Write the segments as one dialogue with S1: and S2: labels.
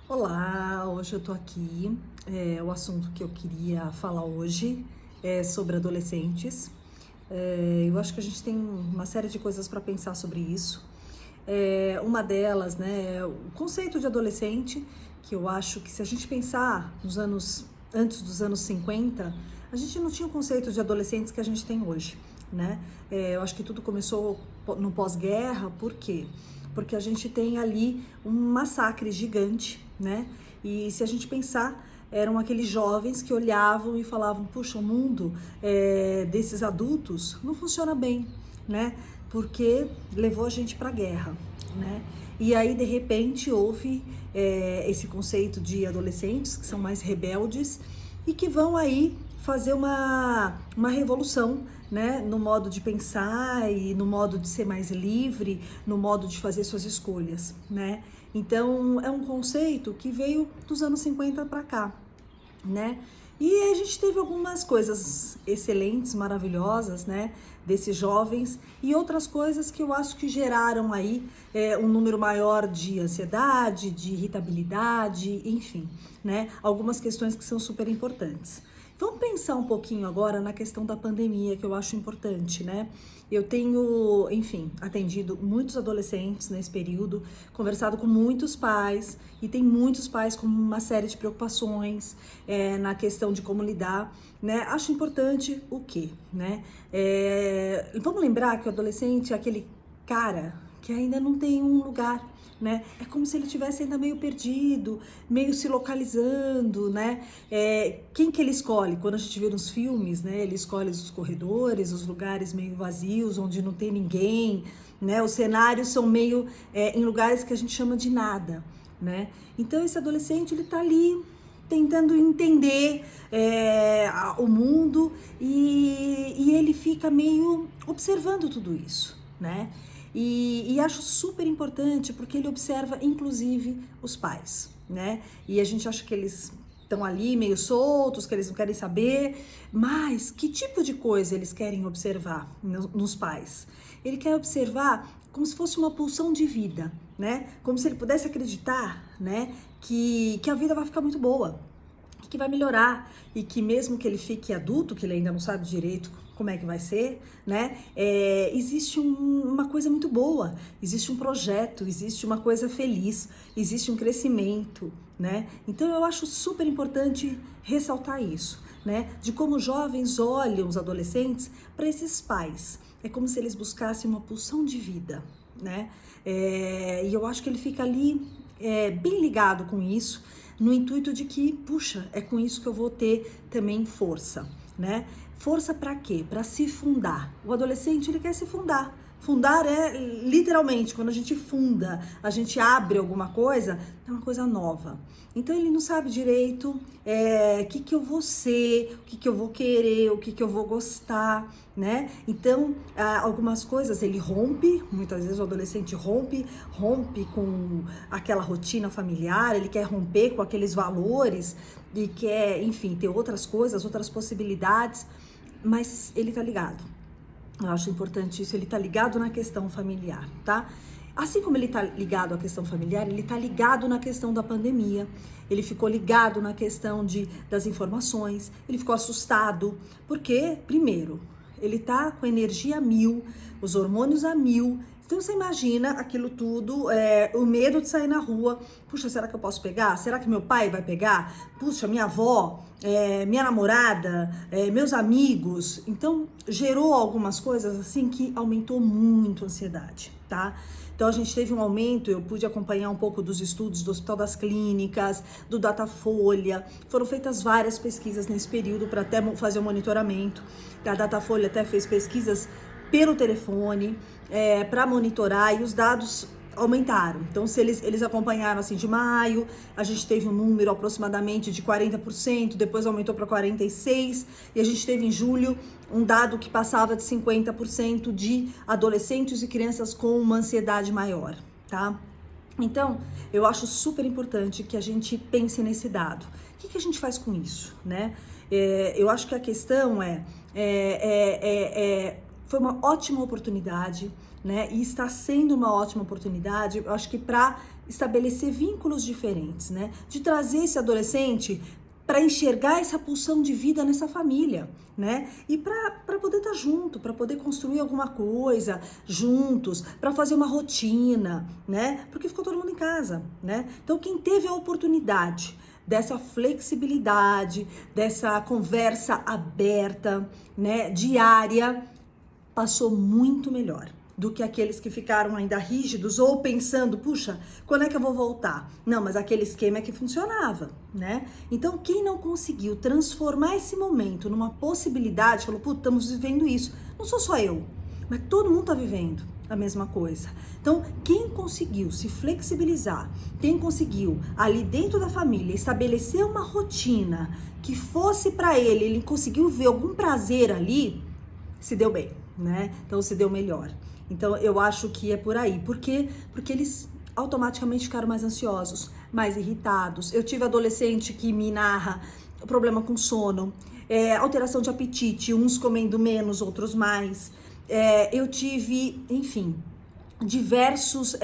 S1: Olá, hoje eu tô aqui. O assunto que eu queria falar hoje é sobre adolescentes. Eu acho que a gente tem uma série de coisas para pensar sobre isso. Uma delas, né, é o conceito de adolescente, que eu acho que se a gente pensar nos anos antes dos anos 50, a gente não tinha o conceito de adolescentes que a gente tem hoje, né? Eu acho que tudo começou no pós-guerra, por quê? Porque a gente tem ali um massacre gigante, né? E se a gente pensar, eram aqueles jovens que olhavam e falavam: puxa, o mundo desses adultos não funciona bem, né? Porque levou a gente para a guerra, né? E aí, de repente, houve esse conceito de adolescentes que são mais rebeldes e que vão aí fazer uma revolução, né, no modo de pensar e no modo de ser mais livre, no modo de fazer suas escolhas, né? Então, é um conceito que veio dos anos 50 para cá, né? E a gente teve algumas coisas excelentes, maravilhosas, né, desses jovens e outras coisas que eu acho que geraram aí um número maior de ansiedade, de irritabilidade, enfim, né, algumas questões que são super importantes. Vamos pensar um pouquinho agora na questão da pandemia, que eu acho importante, né? Eu tenho, enfim, atendido muitos adolescentes nesse período, conversado com muitos pais, e tem muitos pais com uma série de preocupações na questão de como lidar, né? Acho importante o quê, né? Vamos lembrar que o adolescente é aquele cara que ainda não tem um lugar, né? É como se ele tivesse ainda meio perdido, meio se localizando, né? Quem que ele escolhe? Quando a gente vê nos filmes, né? Ele escolhe os corredores, os lugares meio vazios, onde não tem ninguém, né? Os cenários são meio em lugares que a gente chama de nada, né? Então esse adolescente, ele tá ali tentando entender o mundo e ele fica meio observando tudo isso, né? E acho super importante porque ele observa, inclusive, os pais, né? E a gente acha que eles estão ali meio soltos, que eles não querem saber, mas que tipo de coisa eles querem observar nos pais? Ele quer observar como se fosse uma pulsão de vida, né? Como se ele pudesse acreditar, né, que a vida vai ficar muito boa, que vai melhorar e que mesmo que ele fique adulto, que ele ainda não sabe direito como é que vai ser, né? Existe uma coisa muito boa, existe um projeto, existe uma coisa feliz, existe um crescimento, né? Então eu acho super importante ressaltar isso, né? De como os jovens olham os adolescentes para esses pais. É como se eles buscassem uma pulsão de vida, né? E eu acho que ele fica ali bem ligado com isso, no intuito de que, puxa, é com isso que eu vou ter também força, né? Força para quê? Para se fundar. O adolescente, ele quer se fundar. Fundar é literalmente quando a gente funda, a gente abre alguma coisa, é uma coisa nova. Então ele não sabe direito o que eu vou ser, o que eu vou querer, o que eu vou gostar, né? Então algumas coisas ele rompe, muitas vezes o adolescente rompe com aquela rotina familiar, ele quer romper com aqueles valores e quer, enfim, ter outras coisas, outras possibilidades, mas ele tá ligado. Eu acho importante isso, ele tá ligado na questão familiar, tá? Assim como ele tá ligado à questão familiar, ele tá ligado na questão da pandemia, ele ficou ligado na questão das informações, ele ficou assustado, porque, primeiro, ele tá com energia a mil, os hormônios a mil. Então você imagina aquilo tudo, o medo de sair na rua. Puxa, será que eu posso pegar? Será que meu pai vai pegar? Puxa, minha avó, minha namorada, meus amigos. Então gerou algumas coisas assim que aumentou muito a ansiedade, tá? Então a gente teve um aumento, eu pude acompanhar um pouco dos estudos do Hospital das Clínicas, do Datafolha. Foram feitas várias pesquisas nesse período para até fazer o monitoramento. A Datafolha até fez pesquisas pelo telefone para monitorar e os dados aumentaram. Então, se eles acompanharam assim de maio, a gente teve um número aproximadamente de 40%, depois aumentou para 46%, e a gente teve em julho um dado que passava de 50% de adolescentes e crianças com uma ansiedade maior, tá? Então, eu acho super importante que a gente pense nesse dado. O que a gente faz com isso, né? Eu acho que a questão foi uma ótima oportunidade, né? E está sendo uma ótima oportunidade, eu acho que para estabelecer vínculos diferentes, né? De trazer esse adolescente para enxergar essa pulsão de vida nessa família, né? E para poder estar junto, para poder construir alguma coisa juntos, para fazer uma rotina, né? Porque ficou todo mundo em casa, né? Então, quem teve a oportunidade dessa flexibilidade, dessa conversa aberta, né, diária, passou muito melhor do que aqueles que ficaram ainda rígidos ou pensando, puxa, quando é que eu vou voltar? Não, mas aquele esquema é que funcionava, né? Então, quem não conseguiu transformar esse momento numa possibilidade, falou, puta, estamos vivendo isso. Não sou só eu, mas todo mundo tá vivendo a mesma coisa. Então, quem conseguiu se flexibilizar, quem conseguiu ali dentro da família estabelecer uma rotina que fosse para ele conseguiu ver algum prazer ali, se deu bem, né? Então, se deu melhor. Então, eu acho que é por aí. Por quê? Porque eles automaticamente ficaram mais ansiosos, mais irritados. Eu tive adolescente que me narra problema com sono, alteração de apetite, uns comendo menos, outros mais. Eu tive, enfim, diversos,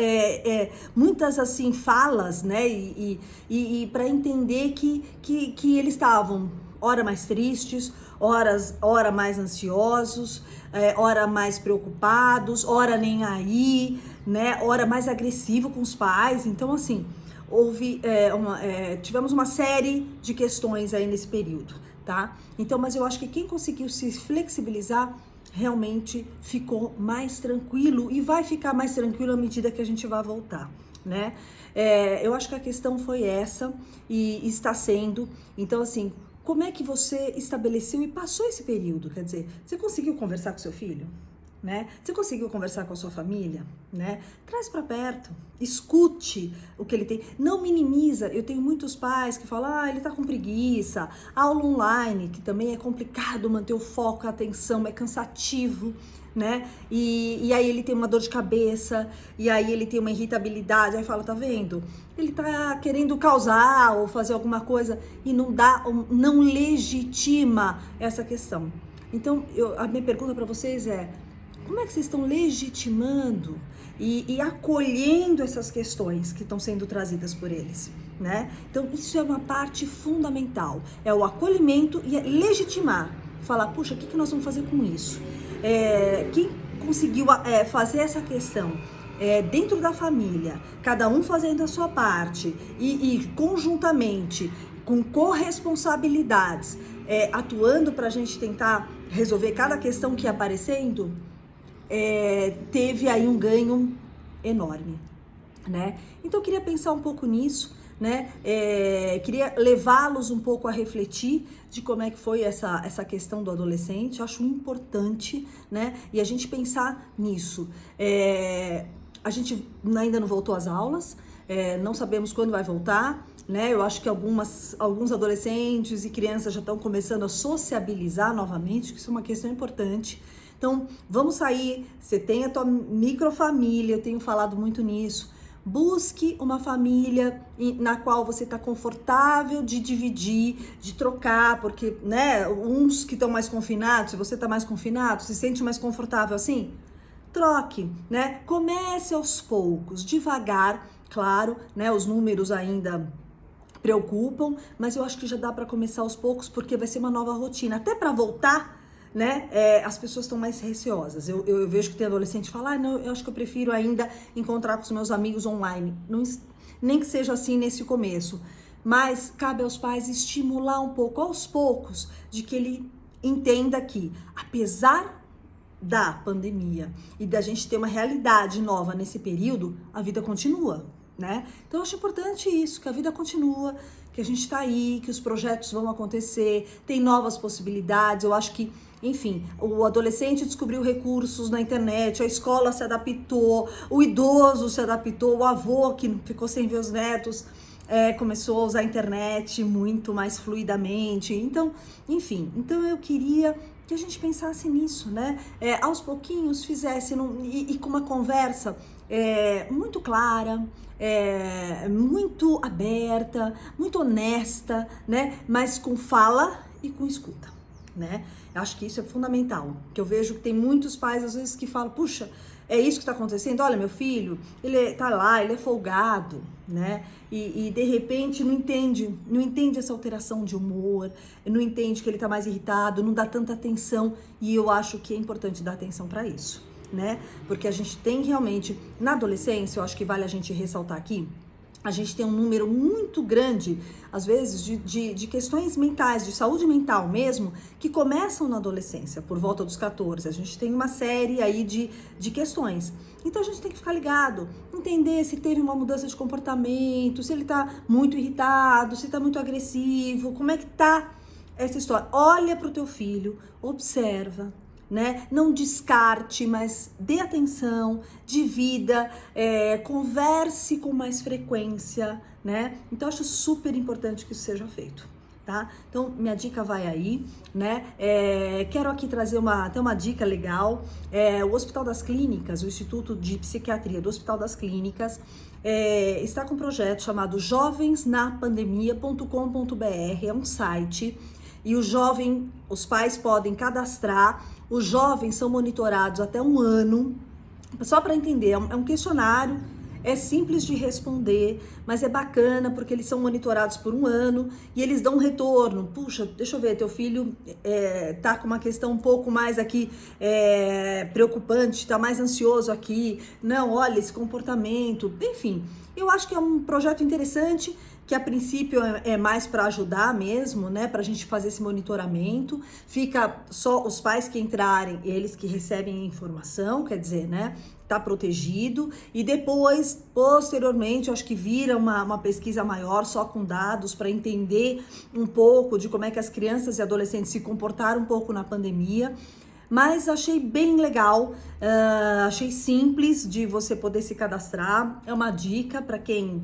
S1: muitas assim falas, né? E para entender que eles estavam ora mais tristes, ora mais ansiosos, ora mais preocupados, ora nem aí, né? Ora mais agressivo com os pais. Então, assim, tivemos uma série de questões aí nesse período, tá? Então, mas eu acho que quem conseguiu se flexibilizar realmente ficou mais tranquilo e vai ficar mais tranquilo à medida que a gente vai voltar, né? Eu acho que a questão foi essa e está sendo. Então, assim, como é que você estabeleceu e passou esse período? Quer dizer, você conseguiu conversar com seu filho? Né? Você conseguiu conversar com a sua família, né? Traz para perto, escute o que ele tem, não minimiza. Eu tenho muitos pais que falam, ele tá com preguiça, aula online, que também é complicado manter o foco, a atenção, é cansativo, né? E aí ele tem uma dor de cabeça, e aí ele tem uma irritabilidade, aí fala, tá vendo? Ele tá querendo causar ou fazer alguma coisa e não legitima essa questão. Então, a minha pergunta para vocês é, como é que vocês estão legitimando e acolhendo essas questões que estão sendo trazidas por eles, né? Então, isso é uma parte fundamental, é o acolhimento e legitimar, falar, puxa, o que nós vamos fazer com isso? Quem conseguiu fazer essa questão dentro da família, cada um fazendo a sua parte e conjuntamente, com corresponsabilidades, atuando para a gente tentar resolver cada questão que ia aparecendo, teve aí um ganho enorme, né? Então eu queria pensar um pouco nisso, né? Queria levá-los um pouco a refletir de como é que foi essa questão do adolescente. Eu acho importante, né? E a gente pensar nisso. A gente ainda não voltou às aulas, não sabemos quando vai voltar, né? Eu acho que alguns adolescentes e crianças já estão começando a sociabilizar novamente, que isso é uma questão importante. Então, vamos sair, você tem a tua microfamília, eu tenho falado muito nisso. Busque uma família na qual você está confortável de dividir, de trocar, porque, né, uns que estão mais confinados, se você está mais confinado, se sente mais confortável assim, troque, né? Comece aos poucos, devagar, claro, né? Os números ainda preocupam, mas eu acho que já dá para começar aos poucos, porque vai ser uma nova rotina. Até para voltar, né, as pessoas estão mais receosas. Eu vejo que tem adolescente que fala, não, eu acho que eu prefiro ainda encontrar com os meus amigos online. Não, nem que seja assim nesse começo. Mas cabe aos pais estimular um pouco, aos poucos, de que ele entenda que, apesar da pandemia e da gente ter uma realidade nova nesse período, a vida continua, né? Então eu acho importante isso, que a vida continua, que a gente tá aí, que os projetos vão acontecer, tem novas possibilidades. Eu acho que, enfim, o adolescente descobriu recursos na internet, a escola se adaptou, o idoso se adaptou, o avô que ficou sem ver os netos começou a usar a internet muito mais fluidamente. Então, enfim, então eu queria que a gente pensasse nisso, né? Aos pouquinhos fizesse e com uma conversa muito clara, muito aberta, muito honesta, né? Mas com fala e com escuta, né? Eu acho que isso é fundamental, que eu vejo que tem muitos pais às vezes que falam, puxa, É isso que está acontecendo? Olha, meu filho, ele tá lá, ele é folgado, né? E de repente não entende essa alteração de humor, não entende que ele tá mais irritado, não dá tanta atenção, e eu acho que é importante dar atenção para isso, né? Porque a gente tem realmente, na adolescência, eu acho que vale a gente ressaltar aqui, a gente tem um número muito grande, às vezes, de questões mentais, de saúde mental mesmo, que começam na adolescência, por volta dos 14. A gente tem uma série aí de questões. Então a gente tem que ficar ligado, entender se teve uma mudança de comportamento, se ele tá muito irritado, se tá muito agressivo, como é que tá essa história. Olha pro teu filho, observa, né? Não descarte, mas dê atenção, divida, converse com mais frequência, né? Então, acho super importante que isso seja feito, tá? Então, minha dica vai aí, né? Quero aqui trazer até uma dica legal. O Hospital das Clínicas, o Instituto de Psiquiatria do Hospital das Clínicas, está com um projeto chamado jovensnapandemia.com.br, é um site, e os pais podem cadastrar. Os jovens são monitorados até 1 ano, só para entender, é um questionário, é simples de responder, mas é bacana porque eles são monitorados por 1 ano e eles dão um retorno. Puxa, deixa eu ver, teu filho tá com uma questão um pouco mais aqui preocupante, tá mais ansioso aqui, não, olha esse comportamento, enfim. Eu acho que é um projeto interessante, que a princípio é mais para ajudar mesmo, né, para a gente fazer esse monitoramento. Fica só os pais que entrarem, eles que recebem a informação, quer dizer, né, tá protegido. E depois, posteriormente, eu acho que vira uma pesquisa maior, só com dados, para entender um pouco de como é que as crianças e adolescentes se comportaram um pouco na pandemia. Mas achei bem legal, achei simples de você poder se cadastrar. É uma dica para quem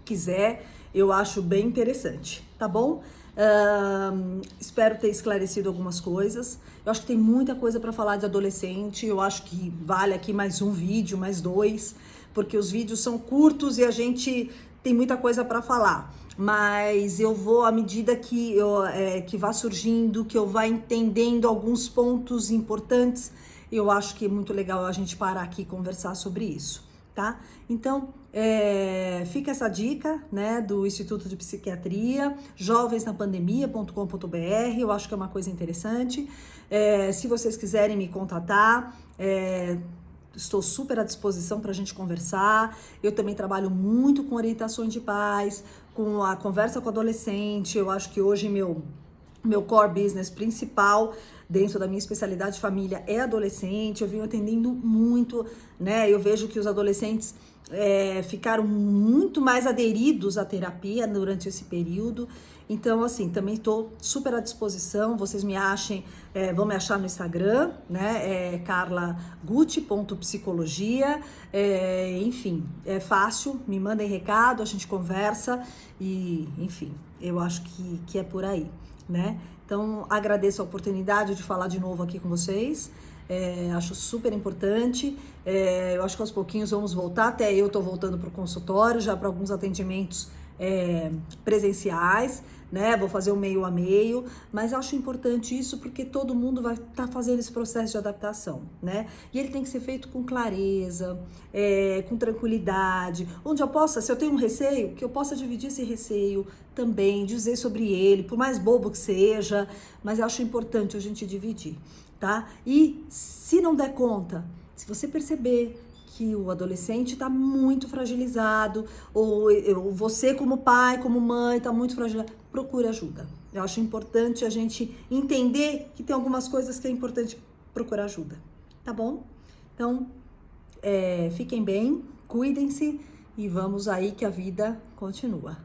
S1: quiser, eu acho bem interessante, tá bom? Espero ter esclarecido algumas coisas. Eu acho que tem muita coisa para falar de adolescente. Eu acho que vale aqui mais um vídeo, mais 2, porque os vídeos são curtos e a gente tem muita coisa para falar. Mas eu vou, à medida que vá surgindo, que eu vá entendendo alguns pontos importantes, eu acho que é muito legal a gente parar aqui e conversar sobre isso, tá? Então, fica essa dica, né, do Instituto de Psiquiatria, jovensnapandemia.com.br, eu acho que é uma coisa interessante. Se vocês quiserem me contatar, estou super à disposição para a gente conversar. Eu também trabalho muito com orientações de pais, com a conversa com o adolescente. Eu acho que hoje meu core business principal dentro da minha especialidade de família é adolescente. Eu venho atendendo muito, né? Eu vejo que os adolescentes ficaram muito mais aderidos à terapia durante esse período. Então, assim, também estou super à disposição. Vocês me achem, vão me achar no Instagram, né? carlagucci.psicologia. Enfim, é fácil, me mandem recado, a gente conversa e, enfim, eu acho que é por aí, né? Então, agradeço a oportunidade de falar de novo aqui com vocês. Acho super importante. Eu acho que aos pouquinhos vamos voltar. Até eu tô voltando para o consultório, já para alguns atendimentos presenciais, né? Vou fazer o meio a meio, mas acho importante isso porque todo mundo vai estar fazendo esse processo de adaptação, né? E ele tem que ser feito com clareza, com tranquilidade, onde eu possa, se eu tenho um receio, que eu possa dividir esse receio também, dizer sobre ele, por mais bobo que seja, mas eu acho importante a gente dividir, tá? E se não der conta, se você perceber que o adolescente está muito fragilizado, ou você como pai, como mãe, está muito fragilizado, procure ajuda. Eu acho importante a gente entender que tem algumas coisas que é importante procurar ajuda, tá bom? Então, fiquem bem, cuidem-se e vamos aí que a vida continua.